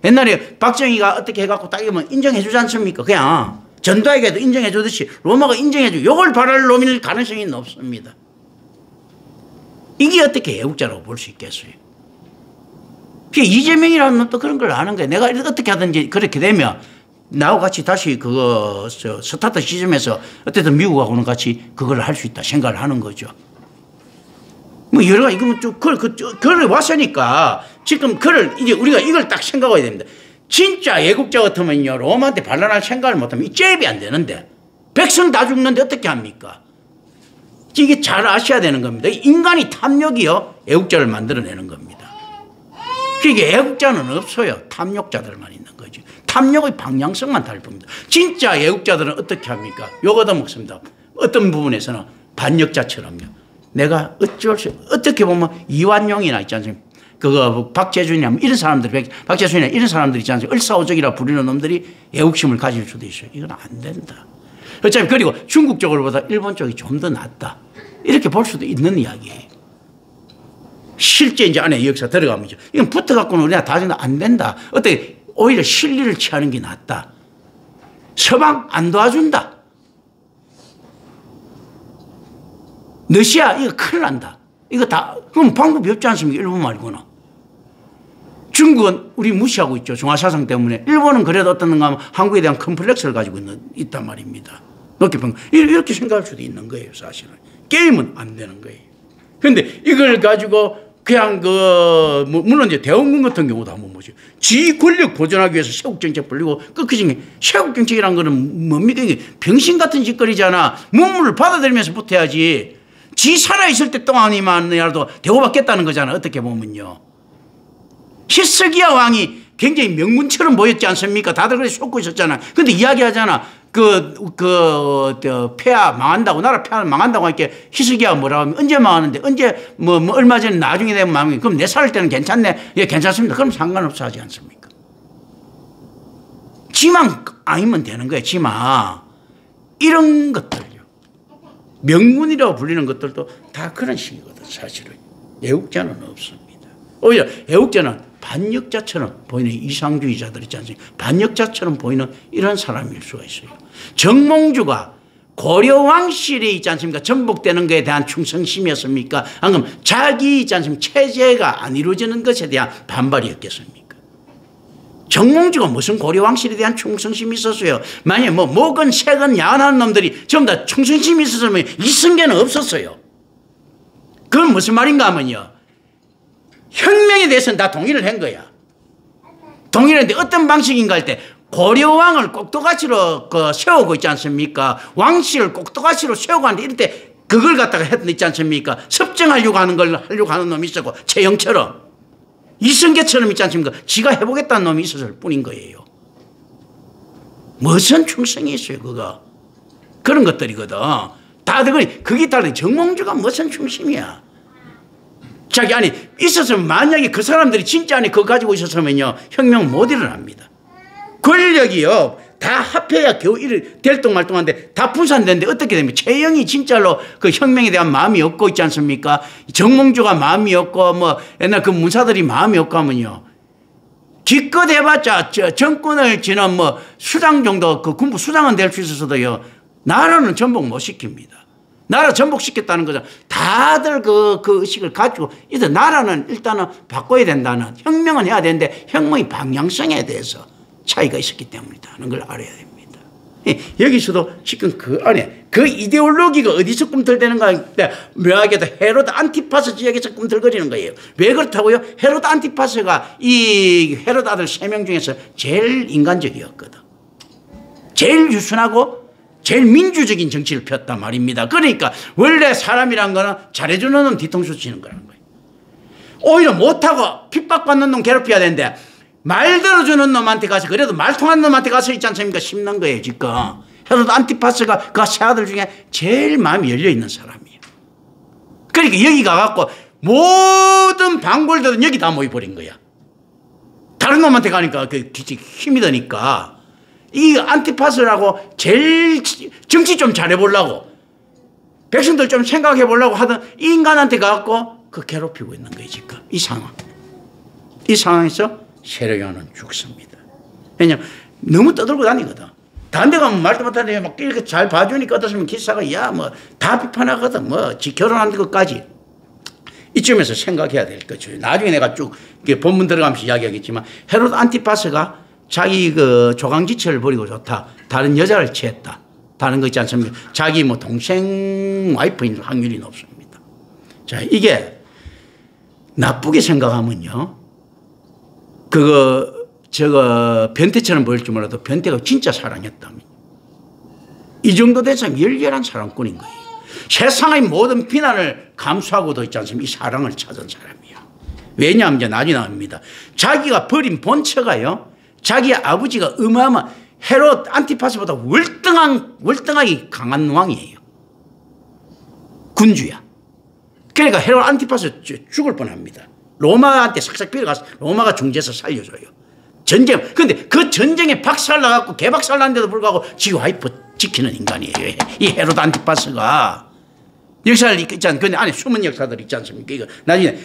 옛날에 박정희가 어떻게 해갖고 딱 이러면 인정해주지 않습니까? 그냥 전두환에게도 인정해주듯이 로마가 인정해주고 요걸 바랄 놈일 가능성이 높습니다. 이게 어떻게 애국자라고 볼 수 있겠어요? 이재명이라는 놈도 그런 걸 아는 거예요. 내가 어떻게 하든지 그렇게 되면 나하고 같이 다시 그거 스타트 시점에서 어쨌든 미국하고는 같이 그걸 할 수 있다 생각을 하는 거죠. 뭐 여러 가지 이거는 쭉 그걸 왔으니까 지금 이제 우리가 이걸 딱 생각해야 됩니다. 진짜 애국자 같으면요, 로마한테 반란할 생각을 못하면 이 잽이 안 되는데 백성 다 죽는데 어떻게 합니까? 이게 잘 아셔야 되는 겁니다. 인간이 탐욕이요, 애국자를 만들어내는 겁니다. 그게 애국자는 없어요. 탐욕자들만 있는 거죠. 탐욕의 방향성만 다를 뿐입니다. 진짜 애국자들은 어떻게 합니까? 요거도 먹습니다. 어떤 부분에서는 반역자처럼요. 내가 어떻게 보면 이완용이나 있지 않습니까? 그거 박재준이나 이런 사람들, 박재준이나 이런 사람들 있지 않습니까? 을사오적이라 부르는 놈들이 애국심을 가질 수도 있어요. 이건 안 된다. 어차피 그리고 중국 쪽으로보다 일본 쪽이 좀 더 낫다. 이렇게 볼 수도 있는 이야기예요. 실제 이제 안에 역사 들어가면죠. 이건 붙어갖고는 우리가 다 안 된다. 어떻게 오히려 실리를 취하는 게 낫다. 서방 안 도와준다. 러시아 이거 큰일 난다. 이거 다 그럼 방법이 없지 않습니까? 일본 말고는. 중국은 우리 무시하고 있죠. 중화사상 때문에. 일본은 그래도 어떻는가 하면 한국에 대한 컴플렉스를 가지고 있단 말입니다. 이렇게 생각할 수도 있는 거예요. 사실은. 게임은 안 되는 거예요. 그런데 이걸 가지고 그냥 물론 이제 대원군 같은 경우도 한번 보죠. 지 권력 보존하기 위해서 세국정책 벌리고 끝까지 세국정책이란 거는 뭡니까? 이게 병신 같은 짓거리잖아. 문물을 받아들이면서 붙어야지. 지 살아있을 때 동안이만이라도 대우받겠다는 거잖아. 어떻게 보면요. 히스기야 왕이 굉장히 명문처럼 보였지 않습니까? 다들 그렇게 속고 있었잖아. 근데 이야기하잖아. 폐하 망한다고, 나라 폐하 망한다고 하니까 히스기야가 뭐라고 하면 언제 망하는데, 언제 얼마 전에 나중에 되면 망해. 그럼 내 살 때는 괜찮네. 예, 괜찮습니다. 그럼 상관없어 하지 않습니까? 지만 아니면 되는 거예요. 지만. 이런 것들요. 명문이라고 불리는 것들도 다 그런 식이거든, 사실은. 애국자는 없습니다. 오히려 애국자는 반역자처럼 보이는 이상주의자들 있지 않습니까? 반역자처럼 보이는 이런 사람일 수가 있어요. 정몽주가 고려 왕실에 있지 않습니까? 전복되는 것에 대한 충성심이었습니까? 아니면 자기 있지 않습니까? 체제가 안 이루어지는 것에 대한 반발이었겠습니까? 정몽주가 무슨 고려 왕실에 대한 충성심이 있었어요? 만약에 목은 색은 야한한 놈들이 전부 다 충성심이 있었으면 이승계는 없었어요. 그건 무슨 말인가 하면요. 혁명에 대해서는 다 동의를 한 거야. 동의를 했는데 어떤 방식인가 할 때 고려왕을 꼭두가시로 세우고 있지 않습니까? 왕실을 꼭두가시로 세우고 하는데 이럴 때 그걸 갖다가 했지 않습니까? 섭정하려고 하는 걸 하려고 하는 놈이 있었고 최영처럼 이승계처럼 있지 않습니까? 지가 해보겠다는 놈이 있었을 뿐인 거예요. 무슨 충성이 있어요 그거. 그런 것들이거든. 다들 그게 다르게 정몽주가 무슨 충심이야. 자기 안에 있었으면 만약에 그 사람들이 진짜 안에 그거 가지고 있었으면요 혁명 못 일어납니다. 권력이요 다 합해야 겨우 될똥말똥한데 다 분산되는데 어떻게 됩니까? 최영이 진짜로 그 혁명에 대한 마음이 없고 있지 않습니까? 정몽주가 마음이 없고 옛날 그 문사들이 마음이 없고 하면요 기껏 해봤자 정권을 지는 뭐 수장 정도 그 군부 수장은 될 수 있어서도요. 나라는 전복 못 시킵니다. 나라 전복시켰다는 거죠. 다들 그 의식을 가지고 이제 나라는 일단은 바꿔야 된다는 혁명은 해야 되는데 혁명의 방향성에 대해서 차이가 있었기 때문이라는 걸 알아야 됩니다. 여기서도 지금 그 안에 그 이데올로기가 어디서 꿈틀대는가 묘하게도 헤로드 안티파스 지역에서 꿈틀거리는 거예요. 왜 그렇다고요? 헤로드 안티파스가 이 헤로드 아들 3명 중에서 제일 인간적이었거든. 제일 유순하고 제일 민주적인 정치를 폈단 말입니다. 그러니까 원래 사람이란 거는 잘해주는 놈 뒤통수 치는 거라는 거예요. 오히려 못하고 핍박받는 놈 괴롭혀야 되는데 말 들어주는 놈한테 가서 그래도 말 통하는 놈한테 가서 있지 않습니까? 심는 거예요 지금. 헤로드 안티파스가 그 세 아들 중에 제일 마음이 열려있는 사람이에요. 그러니까 여기 가갖고 모든 방골들은 여기 다 모여버린 거야. 다른 놈한테 가니까 그 힘이 드니까 이 안티파스라고 제일 정치 좀 잘해보려고 백성들 좀 생각해보려고 하던 이 인간한테 가갖고 그 괴롭히고 있는 거예요 지금. 이 상황. 이 상황에서 세례요한은 죽습니다. 왜냐하면 너무 떠들고 다니거든. 다른 데 가면 말도 못하는데 막 이렇게 잘 봐주니까 어떻으면 기사가 야 뭐 다 비판하거든. 뭐 지 결혼한 것까지. 이쯤에서 생각해야 될 거죠. 나중에 내가 쭉 본문 들어가면서 이야기하겠지만 헤로드 안티파스가 자기 그 조강지처를 버리고 좋다. 다른 여자를 취했다. 다른 거 있지 않습니까? 자기 뭐 동생 와이프인 확률이 높습니다. 자, 이게 나쁘게 생각하면요. 저거 변태처럼 보일지 몰라도 변태가 진짜 사랑했다면 이 정도 됐으면 열렬한 사랑꾼인 거예요. 세상의 모든 비난을 감수하고도 있지 않습니까? 이 사랑을 찾은 사람이야. 왜냐하면 이제 나중에 나옵니다. 자기가 버린 본처가요. 자기 아버지가 어마어마한 헤롯 안티파스보다 월등하게 강한 왕이에요. 군주야. 그러니까 헤롯 안티파스 죽을 뻔합니다. 로마한테 싹싹 빌어가서 로마가 중재해서 살려줘요. 전쟁. 근데 그 전쟁에 박살나갖고 개박살났는데도 불구하고 지 와이프 지키는 인간이에요. 이 헤롯 안티파스가. 역사를 있지 않습니까? 근데 안에 숨은 역사들 있지 않습니까? 이거 나중에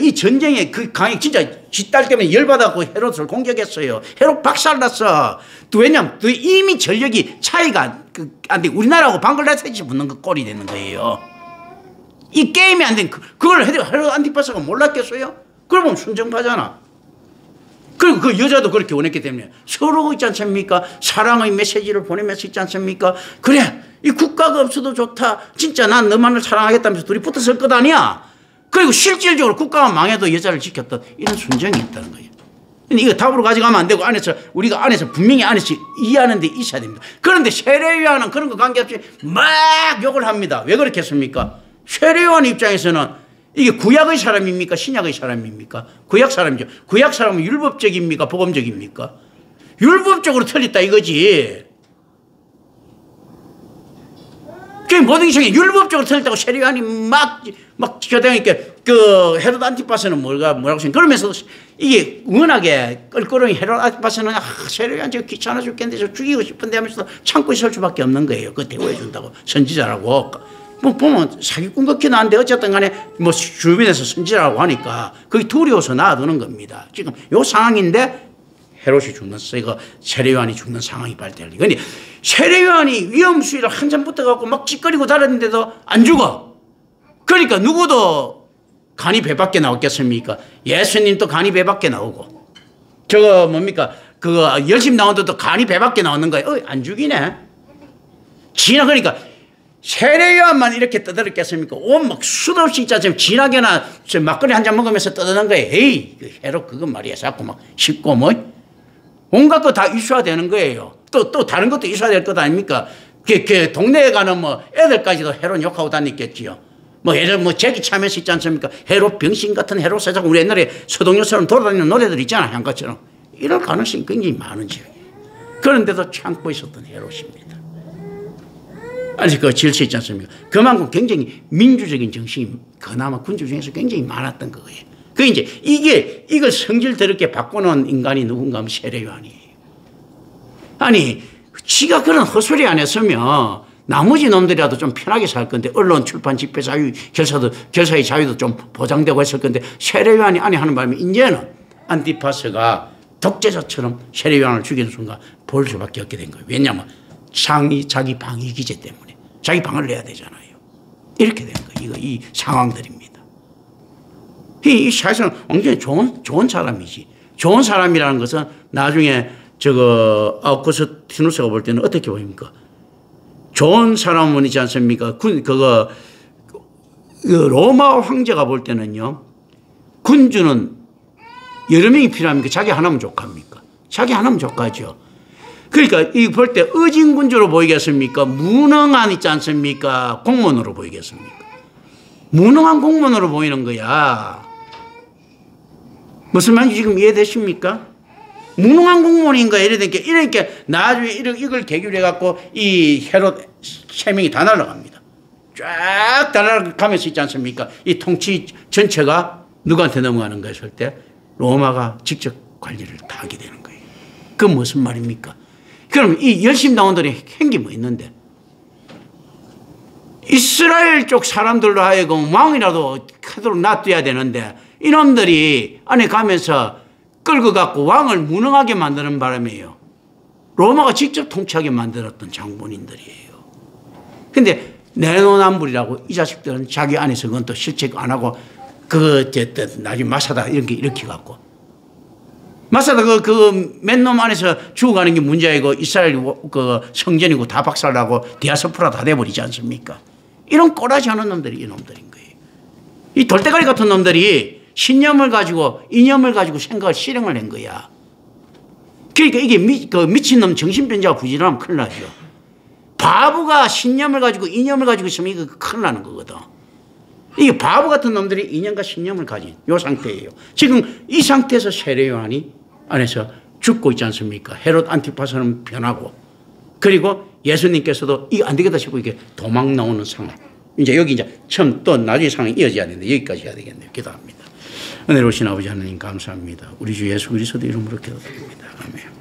이 전쟁에 그 강이 진짜 쥐딸 때문에 열받아갖고 헤롯을 공격했어요. 헤롯 박살났어. 또 왜냐면 또 이미 전력이 차이가 안 돼. 우리나라하고 방글라데시 붙는 거 꼴이 되는 거예요. 이 게임이 안 된 그걸 헤롯 안티파스가 몰랐겠어요? 그러면 순정파잖아. 그리고 그 여자도 그렇게 원했기 때문에 서로 있지 않습니까? 사랑의 메시지를 보내면서 있지 않습니까? 그래. 이 국가가 없어도 좋다. 진짜 난 너만을 사랑하겠다면서 둘이 붙었을 것 아니야. 그리고 실질적으로 국가가 망해도 여자를 지켰던 이런 순정이 있다는 거예요. 근데 이거 답으로 가져가면 안 되고 우리가 안에서 분명히 안에서 이해하는 데 있어야 됩니다. 그런데 세례요한은 그런 거 관계없이 막 욕을 합니다. 왜 그렇게 했습니까? 세례요한 입장에서는 이게 구약의 사람입니까? 신약의 사람입니까? 구약 사람이죠. 구약 사람은 율법적입니까? 복음적입니까? 율법적으로 틀렸다 이거지. 그 모든 게 율법적으로 틀렸다고 세례요한이 막 겨대니까 그 헤롯 안티파스는 뭐라고 생각해. 그러면서 이게 워낙에 껄끄러운 헤롯 안티파스는 세례요한 저 귀찮아 죽겠는데 저 죽이고 싶은데 하면서 참고 있을 수밖에 없는 거예요. 그거 대우해 준다고 선지자라고. 뭐 보면 사기꾼 같긴 한데 어쨌든 간에 뭐 주변에서 선지자라고 하니까 그게 두려워서 놔두는 겁니다. 지금 요 상황인데 헤롯이 죽는, 이거 세례요한이 죽는 상황이 발생하니. 근데 세례요한이 위험수위를 한참 붙어갖고 막 찌꺼리고 다녔는데도 안 죽어. 그러니까 누구도 간이 배 밖에 나왔겠습니까? 예수님도 간이 배 밖에 나오고. 저거 뭡니까? 그거 열심히 나오는데도 간이 배 밖에 나오는 거예요. 안 죽이네. 그러니까 세례요한만 이렇게 떠들었겠습니까? 막 수도 없이 있지 않습니까? 진하게나 막걸리 한 잔 먹으면서 떠드는 거예요. 에이, 헤롯 그건 말이야. 자꾸 막 씹고 뭐. 온갖 거 다 이슈화되는 거예요. 또 다른 것도 이슈화될 것 아닙니까? 그 동네에 가는 뭐 애들까지도 헤롯 욕하고 다녔겠지요. 뭐 예를 뭐 제기 참여할 수 있지 않습니까? 헤롯 병신 같은 헤롯 세상 우리 옛날에 서동요처럼 돌아다니는 노래들 있잖아. 향가처럼. 이럴 가능성이 굉장히 많은 지역이에요. 그런데도 참고 있었던 헤롯입니다. 아니 그 질서 있지 않습니까? 그만큼 굉장히 민주적인 정신이 그나마 군주 중에서 굉장히 많았던 거예요. 그 이제 이걸 성질더럽게 바꾸는 인간이 누군가 하면 세례요한이에요. 아니 지가 그런 헛소리 안 했으면 나머지 놈들이라도 좀 편하게 살 건데 언론, 출판, 집회 자유, 결사의 자유도 좀 보장되고 했을 건데 세례요한이 아니 하는 바람에 이제는 안티파스가 독재자처럼 세례요한을 죽이는 순간 볼 수밖에 없게 된 거예요. 왜냐하면 자기 방위 기제 때문에 자기 방어를 해야 되잖아요. 이렇게 된 거예요. 이 상황들입니다. 이 사실은 굉장히 좋은 사람이지. 좋은 사람이라는 것은 나중에 아우구스티누스가 볼 때는 어떻게 보입니까? 좋은 사람은 있지 않습니까? 로마 황제가 볼 때는요, 군주는 여러 명이 필요합니까? 자기 하나면 족합니까? 자기 하나면 족하죠. 그러니까 이 볼 때 의진 군주로 보이겠습니까? 무능한 있지 않습니까? 공무원으로 보이겠습니까? 무능한 공무원으로 보이는 거야. 무슨 말인지 지금 이해되십니까? 무능한 공무원인가 이러니까 나중에 이걸 계기로 해갖고 이 헤롯 3명이 다 날아갑니다. 쫙 날아가면서 있지 않습니까? 이 통치 전체가 누구한테 넘어가는 거 했을 때 로마가 직접 관리를 다 하게 되는 거예요. 그건 무슨 말입니까? 그럼 이 열심당원들이 행기 뭐 있는데 이스라엘 쪽 사람들로 하여금 왕이라도 하도록 놔둬야 되는데 이놈들이 안에 가면서 끌고 갖고 왕을 무능하게 만드는 바람이에요. 로마가 직접 통치하게 만들었던 장본인들이에요. 근데 내노남불이라고 이 자식들은 자기 안에서 그건 또 실책 안 하고 나중에 마사다 이렇게 갖고 마사다 맨놈 안에서 죽어가는 게 문제이고 이스라엘 성전이고 다 박살나고 디아스포라 다 돼버리지 않습니까? 이런 꼬라지 하는 놈들이 이놈들인 거예요. 이 돌대가리 같은 놈들이 신념을 가지고 이념을 가지고 생각을 실행을 한 거야. 그러니까 이게 미친놈 정신병자가 부지런하면 큰일 나죠. 바보가 신념을 가지고 이념을 가지고 있으면 이거 큰일 나는 거거든. 이게 바보 같은 놈들이 이념과 신념을 가진 이 상태예요. 지금 이 상태에서 세례요한이 안에서 죽고 있지 않습니까? 헤롯 안티파스는 변하고 그리고 예수님께서도 이거 안 되겠다 싶고 이게 도망 나오는 상황. 여기 처음 또 나중에 상황이 이어져야 되는데 여기까지 해야 되겠네요. 기도합니다. 은혜로우신 아버지 하나님 감사합니다. 우리 주 예수 그리스도 이름으로 기도드립니다. 아멘.